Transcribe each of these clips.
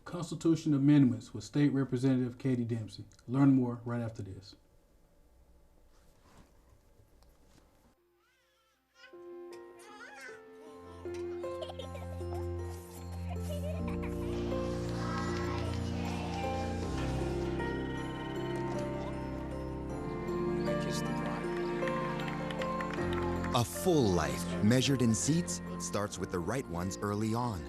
Constitution Amendments with State Representative Katie Dempsey. Learn more right after this. A full life, measured in seats, starts with the right ones early on.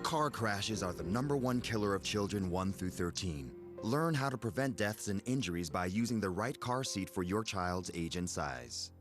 Car crashes are the #1 killer of children 1 through 13. Learn how to prevent deaths and injuries by using the right car seat for your child's age and size.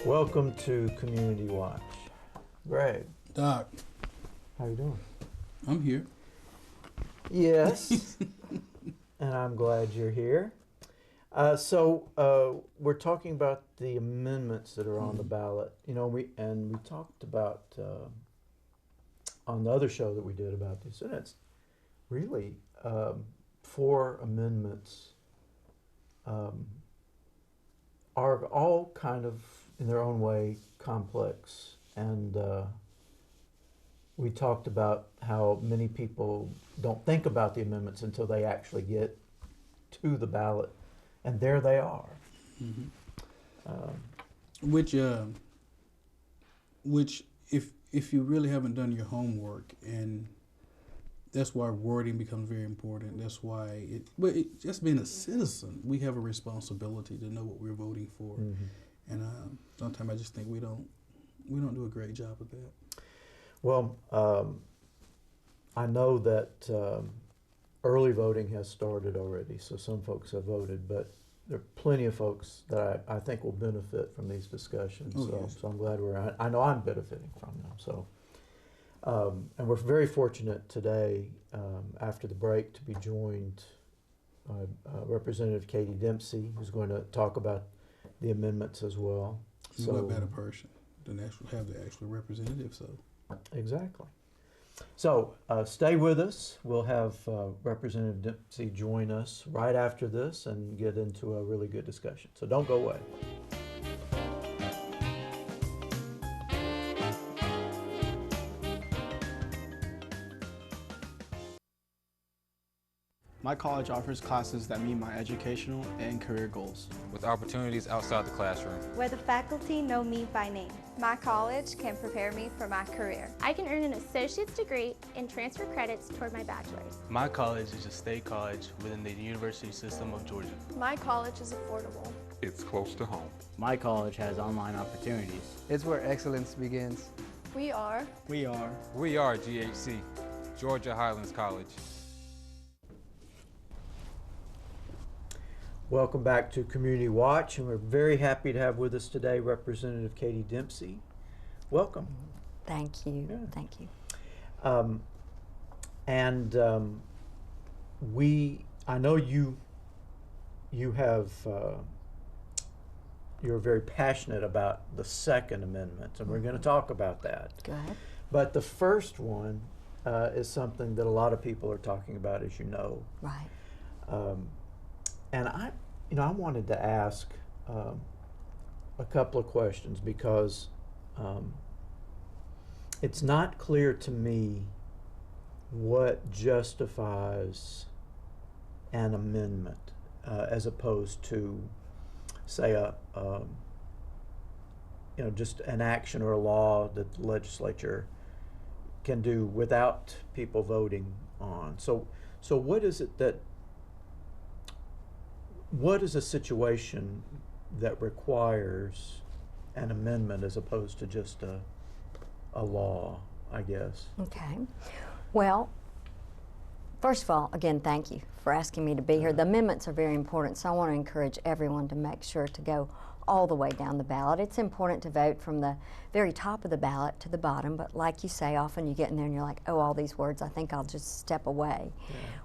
Welcome to Community Watch. Greg. Doc. How you doing? I'm here. Yes, and I'm glad you're here. So we're talking about the amendments that are on the ballot. You know, we talked about on the other show that we did about this, and it's really 4 amendments are all kind of, in their own way, complex. And we talked about how many people don't think about the amendments until they actually get to the ballot, and there they are. Which if you really haven't done your homework, and that's why wording becomes very important. That's why just being a citizen, we have a responsibility to know what we're voting for. And sometimes I just think we don't do a great job of that. Well, I know that early voting has started already, so some folks have voted, but there are plenty of folks that I think will benefit from these discussions. So I'm glad I know I'm benefiting from them. So, and we're very fortunate today, after the break, to be joined by Representative Katie Dempsey, who's going to talk about the amendments as well. So what better person than have the actual representative? So exactly. So stay with us. We'll have Representative Dempsey join us right after this and get into a really good discussion. So don't go away. My college offers classes that meet my educational and career goals, with opportunities outside the classroom, where the faculty know me by name. My college can prepare me for my career. I can earn an associate's degree and transfer credits toward my bachelor's. My college is a state college within the university system of Georgia. My college is affordable. It's close to home. My college has online opportunities. It's where excellence begins. We are GHC, Georgia Highlands College. Welcome back to Community Watch, and we're very happy to have with us today Representative Katie Dempsey. Welcome. Thank you. Yeah. Thank you. I know you have, you're very passionate about the Second Amendment, and we're going to talk about that. Go ahead. But the first one is something that a lot of people are talking about, as you know. Right. And I wanted to ask a couple of questions because it's not clear to me what justifies an amendment as opposed to, say, just an action or a law that the legislature can do without people voting on. So what is it that? What is a situation that requires an amendment as opposed to just a law, I guess? Okay. Well, first of all, again, thank you for asking me to be here. The amendments are very important, so I want to encourage everyone to make sure to go all the way down the ballot. It's important to vote from the very top of the ballot to the bottom, but like you say, often you get in there and you're like, oh, all these words, I think I'll just step away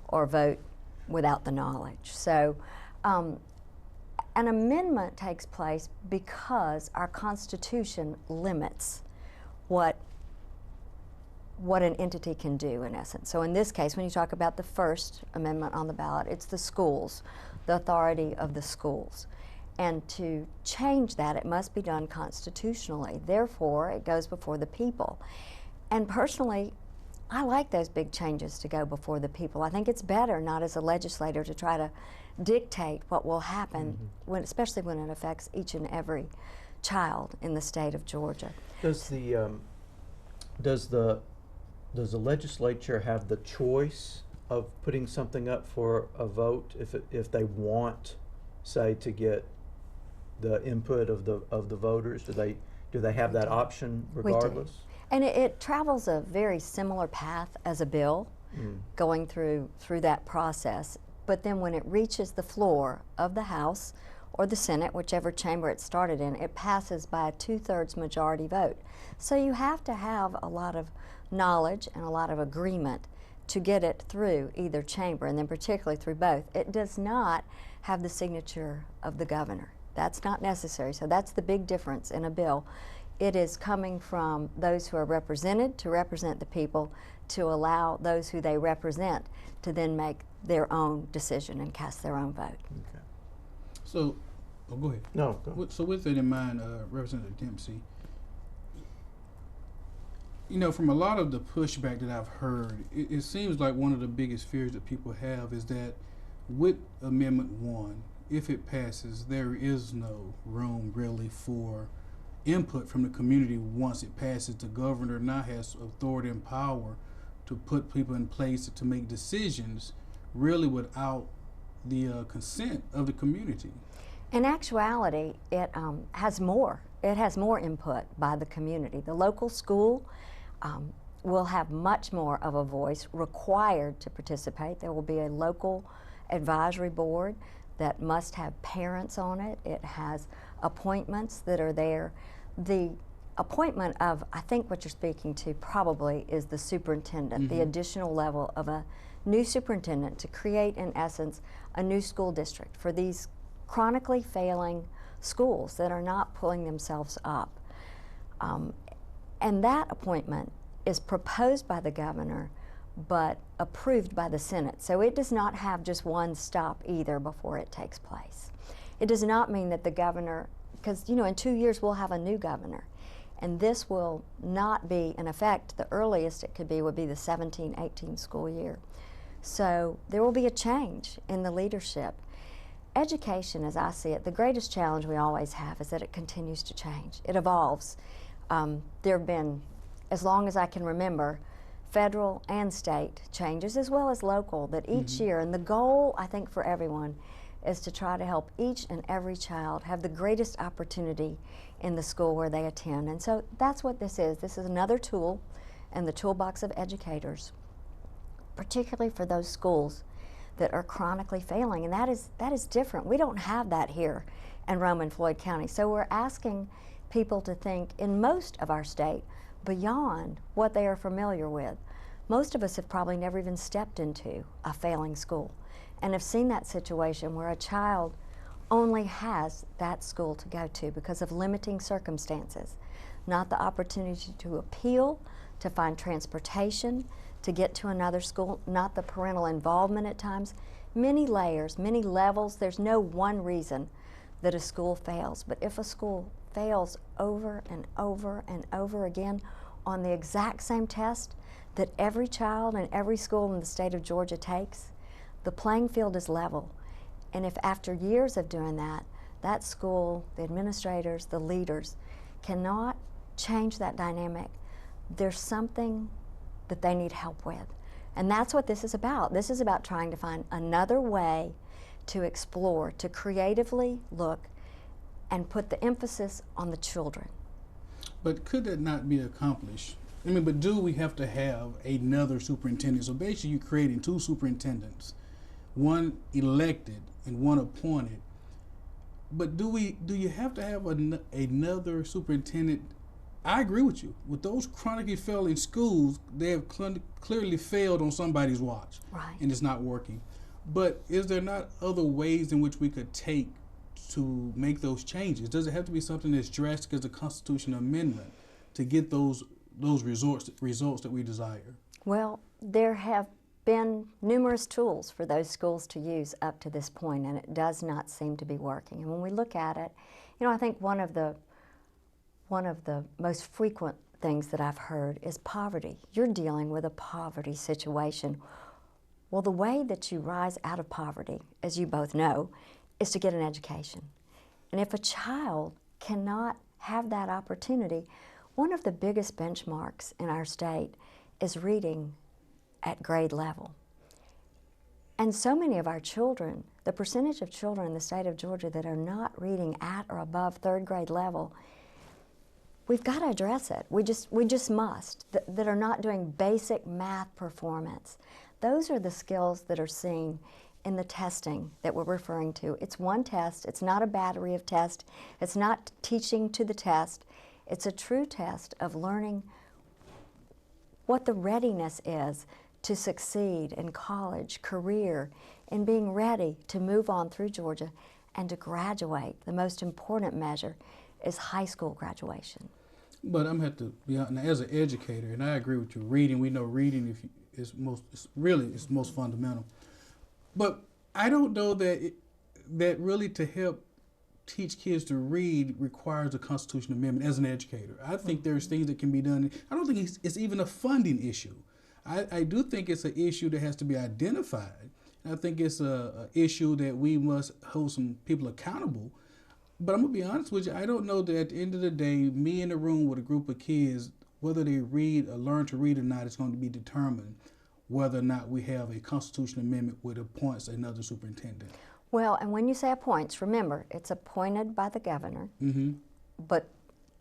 or vote without the knowledge. So An amendment takes place because our Constitution limits what an entity can do, in essence. So in this case, when you talk about the First Amendment on the ballot, it's the schools, the authority of the schools. And to change that, it must be done constitutionally. Therefore, it goes before the people. And personally, I like those big changes to go before the people. I think it's better, not as a legislator, to try to dictate what will happen, when, especially when it affects each and every child in the state of Georgia. Does the legislature have the choice of putting something up for a vote if they want, say, to get the input of the voters? Do they have that option regardless? We do. And it travels a very similar path as a bill, going through that process. But then when it reaches the floor of the House or the Senate, whichever chamber it started in, it passes by a 2/3 majority vote. So you have to have a lot of knowledge and a lot of agreement to get it through either chamber, and then particularly through both. It does not have the signature of the governor. That's not necessary. So that's the big difference in a bill. It is coming from those who are represented to represent the people, to allow those who they represent to then make their own decision and cast their own vote. Okay. So, go ahead. No, go. So with that in mind, Representative Dempsey, you know, from a lot of the pushback that I've heard, it seems like one of the biggest fears that people have is that with Amendment 1, if it passes, there is no room really for input from the community once it passes. The governor now has authority and power to put people in place to make decisions really without the consent of the community. In actuality, it has more. It has more input by the community. The local school will have much more of a voice, required to participate. There will be a local advisory board that must have parents on it. It has appointments that are there. The appointment of, I think what you're speaking to probably is the superintendent, the additional level of a new superintendent to create, in essence, a new school district for these chronically failing schools that are not pulling themselves up. And that appointment is proposed by the governor but approved by the Senate. So it does not have just one stop either before it takes place. It does not mean that the governor, because in 2 years we'll have a new governor, and this will not be in effect. The earliest it could be would be the 17-18 school year. So there will be a change in the leadership. Education, as I see it, the greatest challenge we always have is that it continues to change. It evolves. There have been, as long as I can remember, federal and state changes as well as local, that each year, and the goal, I think, for everyone is to try to help each and every child have the greatest opportunity in the school where they attend. And so that's what this is. This is another tool in the toolbox of educators, particularly for those schools that are chronically failing. And that is different. We don't have that here in Roman Floyd County. So we're asking people to think in most of our state beyond what they are familiar with. Most of us have probably never even stepped into a failing school and have seen that situation where a child only has that school to go to because of limiting circumstances, not the opportunity to appeal, to find transportation, to get to another school, not the parental involvement at times. Many layers, many levels. There's no one reason that a school fails, but if a school fails over and over and over again on the exact same test that every child and every school in the state of Georgia takes, the playing field is level. And if after years of doing that, that school, the administrators, the leaders, cannot change that dynamic, there's something that they need help with. And that's what this is about. This is about trying to find another way to explore, to creatively look and put the emphasis on the children. But could that not be accomplished? I mean, but do we have to have another superintendent? So basically you're creating two superintendents, one elected and one appointed. But do you have to have another superintendent? I agree with you. With those chronically failing schools, they have clearly failed on somebody's watch. Right. And it's not working. But is there not other ways in which we could take to make those changes? Does it have to be something as drastic as a constitutional amendment to get those results that we desire? Well, there have been numerous tools for those schools to use up to this point, and it does not seem to be working. And when we look at it, you know, I think one of the most frequent things that I've heard is poverty. You're dealing with a poverty situation. Well, the way that you rise out of poverty, as you both know, is to get an education. And if a child cannot have that opportunity, one of the biggest benchmarks in our state is reading at grade level. And so many of our children, the percentage of children in the state of Georgia that are not reading at or above third grade level, we've got to address it. We just must, that are not doing basic math performance. Those are the skills that are seen in the testing that we're referring to. It's one test. It's not a battery of tests. It's not teaching to the test. It's a true test of learning what the readiness is to succeed in college, career, and being ready to move on through Georgia and to graduate. The most important measure is high school graduation. But I'm have to be honest, as an educator, and I agree with you. Reading, we know reading is most fundamental. But I don't know that that really to help teach kids to read requires a constitutional amendment as an educator. I think there's things that can be done. I don't think it's even a funding issue. I do think it's an issue that has to be identified. I think it's an issue that we must hold some people accountable. But I'm going to be honest with you, I don't know that at the end of the day, me in a room with a group of kids, whether they read or learn to read or not, is going to be determined whether or not we have a constitutional amendment which appoints another superintendent. Well, and when you say appoints, remember, it's appointed by the governor, but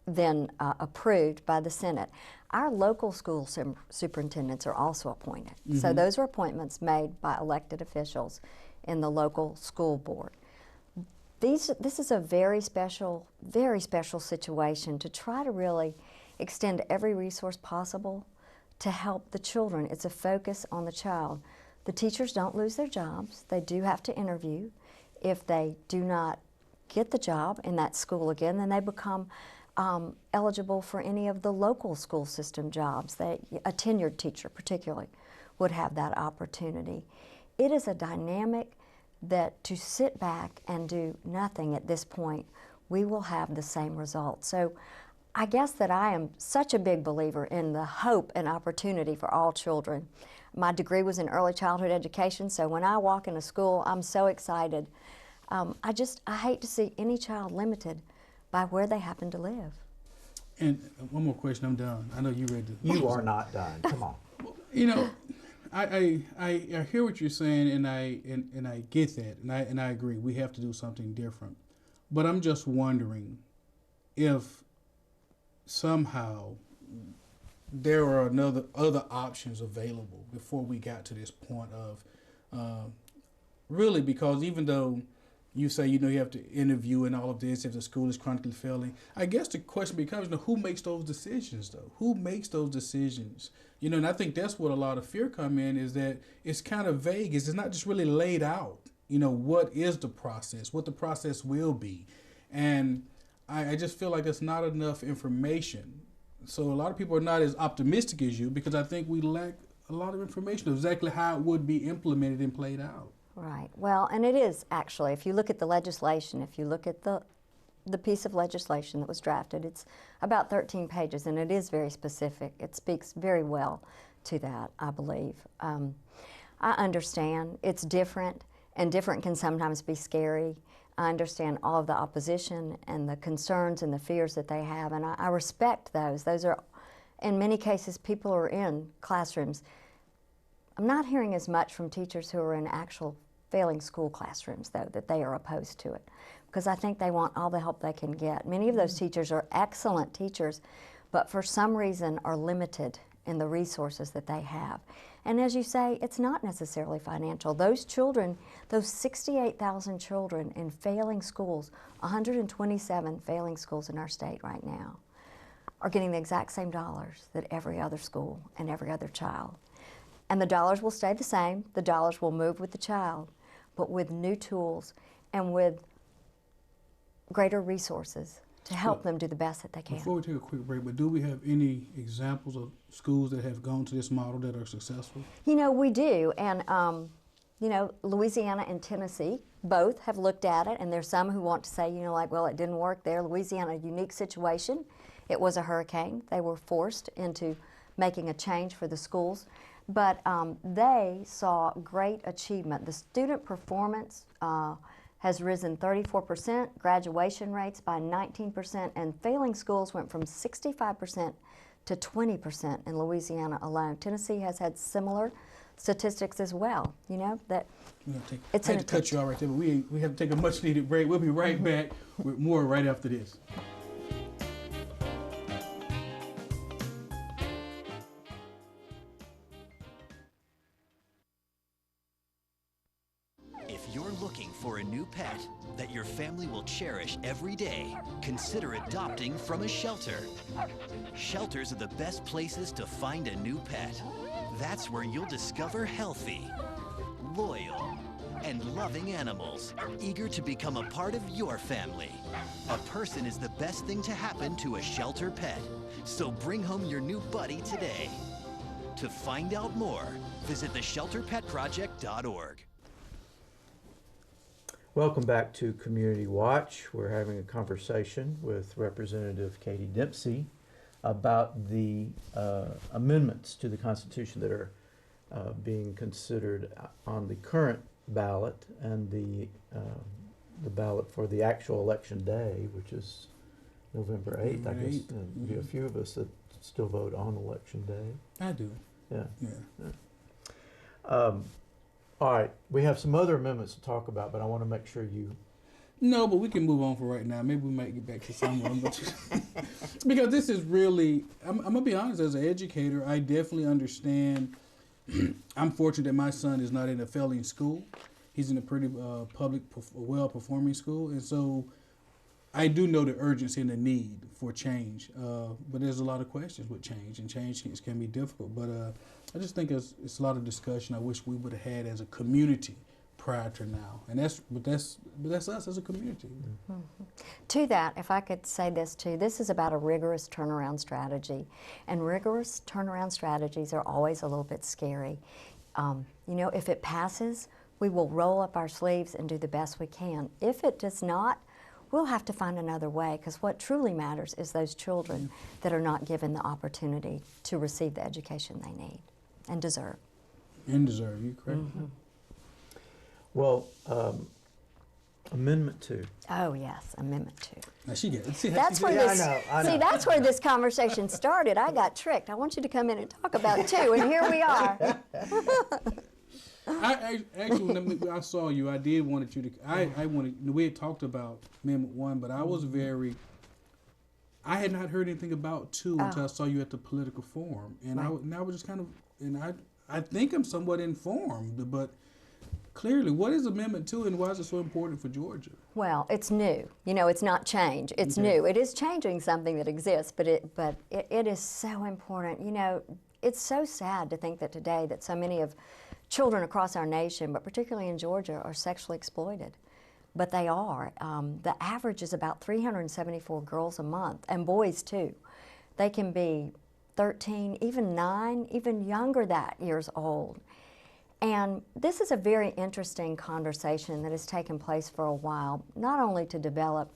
then approved by the Senate. Our local school superintendents are also appointed. So those are appointments made by elected officials in the local school board. This is a very special situation to try to really extend every resource possible to help the children. It's a focus on the child. The teachers don't lose their jobs. They do have to interview. If they do not get the job in that school again, then they become eligible for any of the local school system jobs. A tenured teacher particularly would have that opportunity. It is a dynamic that to sit back and do nothing at this point, we will have the same result. So I guess that I am such a big believer in the hope and opportunity for all children. My degree was in early childhood education, so when I walk into school, I'm so excited. I hate to see any child limited by where they happen to live. And one more question, I'm done. I know you ready to. You are not done. Come on. You know, I hear what you're saying, and I get that, and I agree. We have to do something different. But I'm just wondering if somehow there are other options available before we got to this point of really, because even though you say, you have to interview and all of this if the school is chronically failing, I guess the question becomes, who makes those decisions, though? Who makes those decisions? And I think that's what a lot of fear come in, is that it's kind of vague. It's not just really laid out, what is the process, what the process will be. And I just feel like there's not enough information. So a lot of people are not as optimistic as you, because I think we lack a lot of information of exactly how it would be implemented and played out. Right. Well, and it is actually, if you look at the legislation, if you look at the piece of legislation that was drafted, it's about 13 pages, and it is very specific. It speaks very well to that, I believe. I understand it's different, and different can sometimes be scary. I understand all of the opposition and the concerns and the fears that they have, and I respect those. Those are, in many cases, people who are in classrooms. I'm not hearing as much from teachers who are in actual failing school classrooms, though, that they are opposed to it, because I think they want all the help they can get. Many of those teachers are excellent teachers, but for some reason are limited in the resources that they have. And as you say, it's not necessarily financial. Those children, those 68,000 children in failing schools, 127 failing schools in our state right now, are getting the exact same dollars that every other school and every other child. And the dollars will stay the same. The dollars will move with the child. but with new tools and with greater resources to help them do the best that they can. Before we take a quick break, but do we have any examples of schools that have gone to this model that are successful? You know, we do, and you know, Louisiana and Tennessee both have looked at it, and there's some who want to say, you know, like, well, it didn't work there. Louisiana, a unique situation. It was a hurricane. They were forced into making a change for the schools, but they saw great achievement. The student performance has risen 34%, graduation rates by 19%, and failing schools went from 65% to 20% in Louisiana alone. Tennessee has had similar statistics as well. You know that it's I had to cut you off right there, but we have to take a much needed break. We'll be right back with more right after this. If you're looking for a new pet that your family will cherish every day, consider adopting from a shelter. Shelters are the best places to find a new pet. That's where you'll discover healthy, loyal, and loving animals, eager to become a part of your family. A person is the best thing to happen to a shelter pet, so bring home your new buddy today. To find out more, visit theshelterpetproject.org. Welcome back to Community Watch. We're having a conversation with Representative Katie Dempsey about the amendments to the Constitution that are being considered on the current ballot and the ballot for the actual election day, which is November 8th. I guess there'll be a few of us that still vote on election day. I do. Yeah. Yeah. All right, we have some other amendments to talk about, but I want to make sure you... No, but we can move on for right now. Maybe we might get back to some of them. But because this is really, I'm going to be honest, as an educator, I definitely understand. I'm fortunate that my son is not in a failing school. He's in a pretty public, well-performing school. And so I do know the urgency and the need for change. But there's a lot of questions with change, and change can be difficult. But I just think it's a lot of discussion I wish we would have had as a community prior to now, and that's us as a community. Mm-hmm. To that, if I could say this too, this is about a rigorous turnaround strategy, and rigorous turnaround strategies are always a little bit scary. You know, if it passes, we will roll up our sleeves and do the best we can. If it does not, we'll have to find another way, because what truly matters is those children that are not given the opportunity to receive the education they need and deserve. And deserve, you correct? Mm-hmm. Well, Amendment 2. Oh yes, Amendment 2. Now she gets it. See, that's where this. I know. See, that's where this conversation started. I got tricked. I want you to come in and talk about 2, and here we are. I actually, when I saw you, I did wanted you to. I wanted. We had talked about Amendment 1, but I was very. I had not heard anything about 2 until I saw you at the political forum, and I was just kind of, and I think I'm somewhat informed, but clearly, what is Amendment 2 and why is it so important for Georgia? Well, it's new. You know, it's not change. It's new. It is changing something that exists, but it is so important. You know, it's so sad to think that today that so many of children across our nation, but particularly in Georgia, are sexually exploited. But they are. The average is about 374 girls a month, and boys too. They can be 13, even 9, even younger that years old. And this is a very interesting conversation that has taken place for a while, not only to develop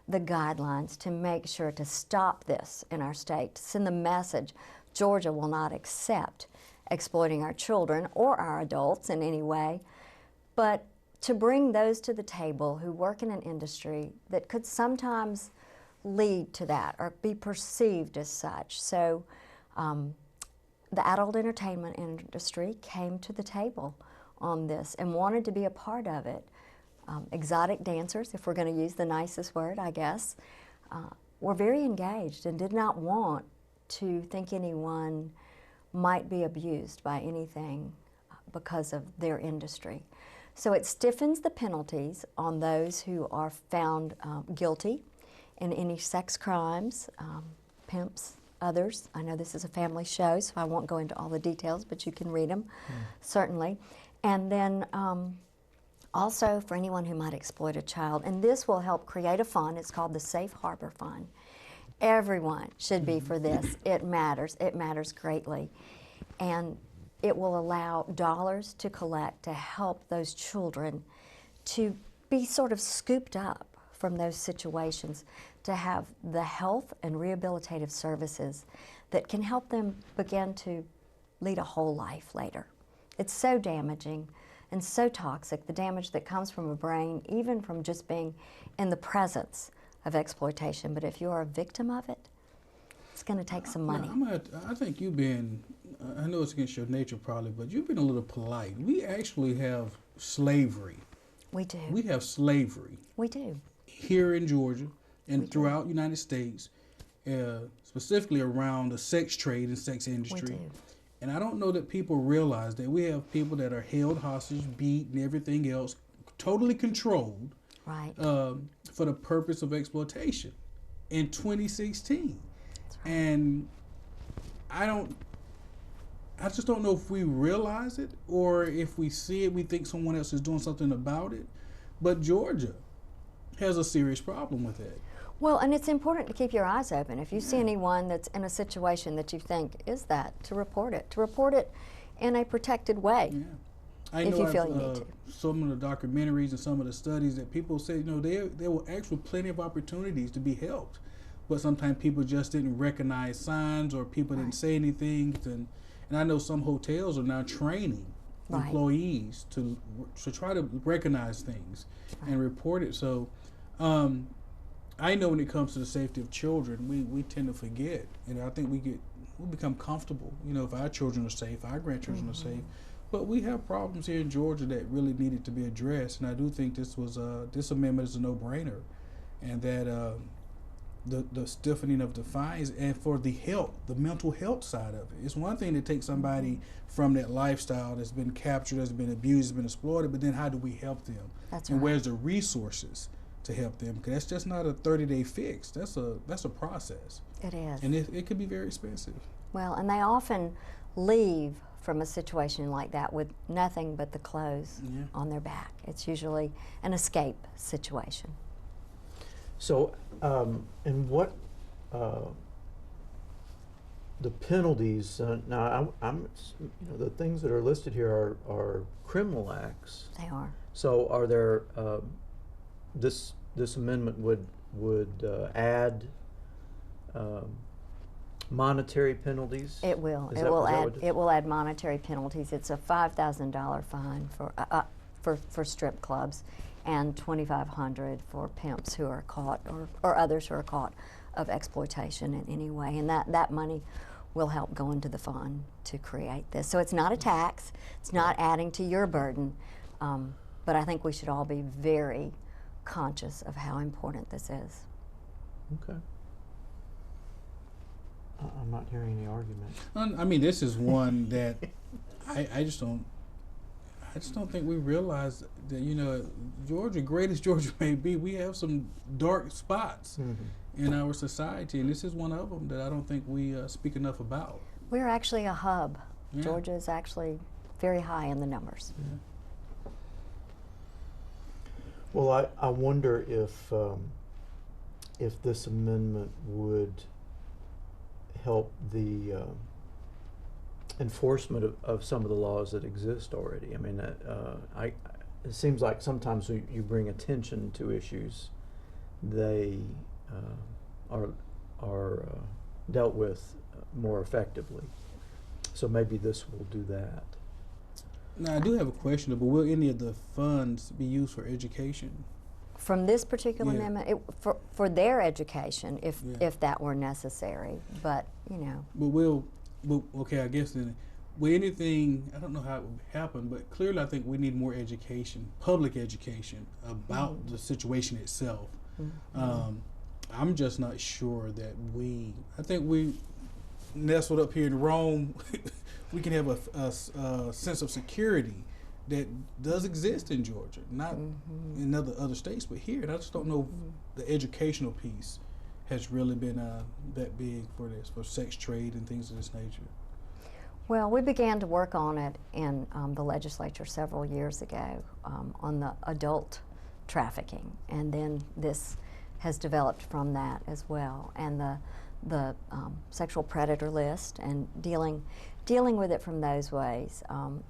the guidelines to make sure to stop this in our state, to send the message Georgia will not accept exploiting our children or our adults in any way, but to bring those to the table who work in an industry that could sometimes lead to that or be perceived as such. So the adult entertainment industry came to the table on this and wanted to be a part of it. Exotic dancers, if we're going to use the nicest word, I guess, were very engaged and did not want to think anyone might be abused by anything because of their industry. So it stiffens the penalties on those who are found guilty in any sex crimes, pimps, others. I know this is a family show, so I won't go into all the details, but you can read them, certainly. And then Also, for anyone who might exploit a child, and this will help create a fund. It's called the Safe Harbor Fund. Everyone should be for this. It matters greatly. And it will allow dollars to collect to help those children to be sort of scooped up from those situations, to have the health and rehabilitative services that can help them begin to lead a whole life later. It's so damaging and so toxic, the damage that comes from a brain, even from just being in the presence of exploitation. But if you are a victim of it, it's going to take some money. I think you've been, I know it's against your nature probably, but you've been a little polite. We actually have slavery. We do. We have slavery. We do. Here in Georgia and throughout the United States, specifically around the sex trade and sex industry. We do. And I don't know that people realize that we have people that are held hostage, beat, and everything else, totally controlled, right, for the purpose of exploitation in 2016. That's right. And I just don't know if we realize it, or if we see it, we think someone else is doing something about it. But Georgia has a serious problem with it. Well, and it's important to keep your eyes open. If you see anyone that's in a situation that you think is that, to report it in a protected way. Yeah. I if know you feel you need to. Some of the documentaries and some of the studies that people say, there were actually plenty of opportunities to be helped, but sometimes people just didn't recognize signs, or people didn't say anything. And I know some hotels are now training employees to try to recognize things and report it. So I know when it comes to the safety of children, we tend to forget, and I think we become comfortable. If our children are safe, our grandchildren are safe, but we have problems here in Georgia that really needed to be addressed. And I do think this amendment is a no-brainer, and that the stiffening of the fines, and for the mental health side of it. It's one thing to take somebody from that lifestyle that's been captured, that's been abused, that's been exploited, but then how do we help them? That's and right. Where's the resources to help them? Because that's just not a 30-day fix. That's a process. It is. And it could be very expensive. Well, and they often leave from a situation like that with nothing but the clothes on their back. It's usually an escape situation. So, and what the penalties? Now, I'm the things that are listed here are criminal acts. They are. So, are there this amendment would add monetary penalties? It will. It will add monetary penalties. It's a $5,000 fine for strip clubs, and $2,500 for pimps who are caught, or others who are caught of exploitation in any way. And that money will help go into the fund to create this. So it's not a tax. It's not adding to your burden. But I think we should all be very conscious of how important this is. Okay. I'm not hearing any argument. I mean, this is one that I just don't think we realize that, Georgia, great as Georgia may be, we have some dark spots in our society, and this is one of them that I don't think we speak enough about. We're actually a hub. Yeah. Georgia is actually very high in the numbers. Yeah. Well, I wonder if this amendment would help the enforcement of some of the laws that exist already. I mean, it seems like sometimes you bring attention to issues, they are dealt with more effectively. So maybe this will do that. Now, I do have a question, but will any of the funds be used for education? From this particular amendment, for their education, if that were necessary, but But okay, I guess then, will anything, I don't know how it would happen, but clearly I think we need more education, public education, about the situation itself. I'm just not sure that I think we nestled up here in Rome, we can have a sense of security that does exist in Georgia, not in other states, but here. And I just don't know if the educational piece has really been that big for sex trade and things of this nature. Well, we began to work on it in the legislature several years ago on the adult trafficking, and then this has developed from that as well, and the sexual predator list, and dealing with it from those ways.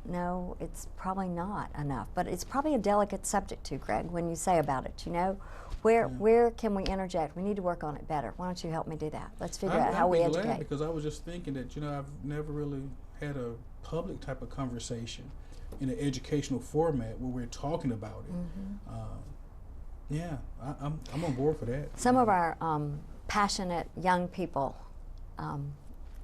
No, it's probably not enough, but it's probably a delicate subject too, Greg, when you say about it, you know. Where can we interject? We need to work on it better. Why don't you help me do that? Let's figure out how we educate. Glad, because I was just thinking that, you know, I've never really had a public type of conversation in an educational format where we're talking about it. Yeah, I'm on board for that. Some of our passionate young people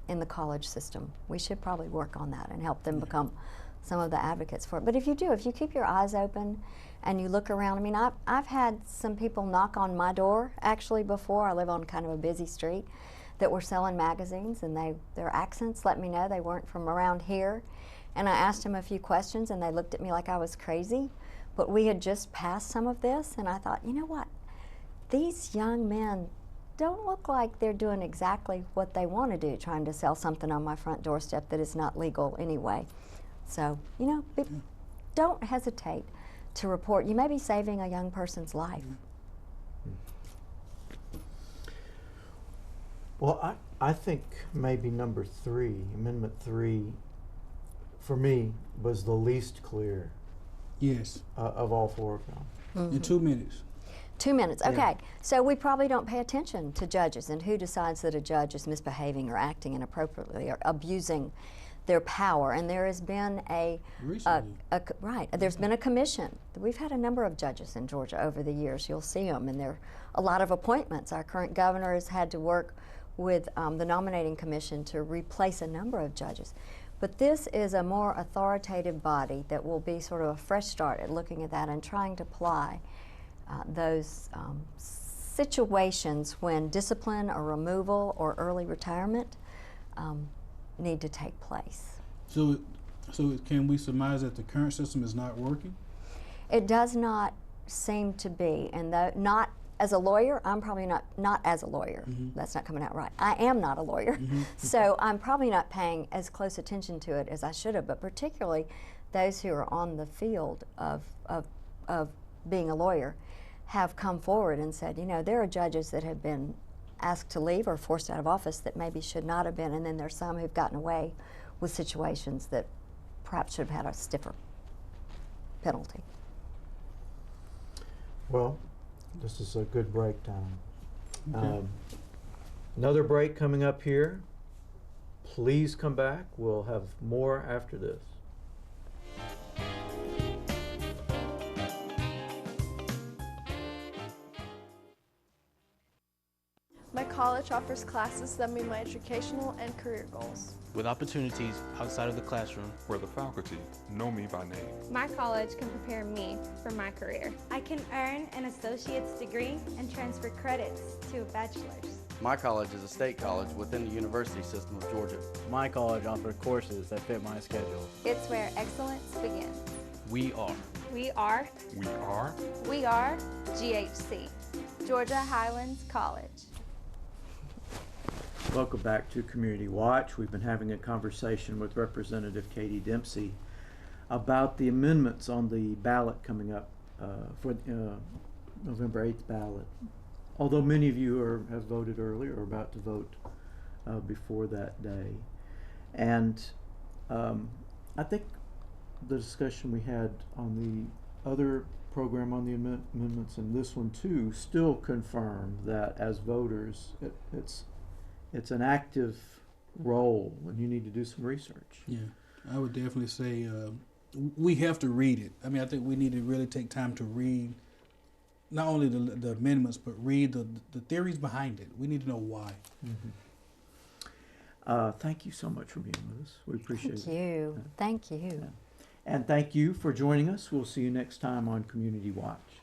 in the college system, we should probably work on that and help them become some of the advocates for it. But if you keep your eyes open and you look around, I mean, I've had some people knock on my door actually before. I live on kind of a busy street, that were selling magazines, and their accents let me know they weren't from around here. And I asked them a few questions, and they looked at me like I was crazy. But we had just passed some of this, and I thought, you know what? These young men don't look like they're doing exactly what they want to do, trying to sell something on my front doorstep that is not legal anyway. So, you know, don't hesitate to report. You may be saving a young person's life. Well, I think maybe number 3, Amendment 3, for me, was the least clear. Yes. Of all 4 of them. In 2 minutes. 2 minutes, okay. So we probably don't pay attention to judges and who decides that a judge is misbehaving or acting inappropriately or abusing their power. And there has been there's been a commission. We've had a number of judges in Georgia over the years. You'll see them, and there are a lot of appointments. Our current governor has had to work with the nominating commission to replace a number of judges. But this is a more authoritative body that will be sort of a fresh start at looking at that and trying to apply those situations when discipline or removal or early retirement need to take place. So can we surmise that the current system is not working? It does not seem to be, and not as a lawyer, I'm probably not as a lawyer. That's not coming out right. I am not a lawyer, so I'm probably not paying as close attention to it as I should have, but particularly those who are on the field of being a lawyer have come forward and said, you know, there are judges that have been asked to leave or forced out of office that maybe should not have been, and then there's some who've gotten away with situations that perhaps should have had a stiffer penalty. Well, this is a good break time. Okay. Another break coming up here. Please come back. We'll have more after this. My college offers classes that meet my educational and career goals. With opportunities outside of the classroom, where the faculty know me by name. My college can prepare me for my career. I can earn an associate's degree and transfer credits to a bachelor's. My college is a state college within the university system of Georgia. My college offers courses that fit my schedule. It's where excellence begins. we are. We are. We are. We are GHC, Georgia Highlands College. Welcome back to Community Watch. We've been having a conversation with Representative Katie Dempsey about the amendments on the ballot coming up for November 8th ballot. Although many of you have voted early or about to vote before that day. And I think the discussion we had on the other program on the amendments and this one too still confirm that as voters it's an active role when you need to do some research. Yeah, I would definitely say we have to read it. I mean, I think we need to really take time to read not only the amendments, but read the theories behind it. We need to know why. Thank you so much for being with us. We appreciate it. Thank you. Thank you. And thank you for joining us. We'll see you next time on Community Watch.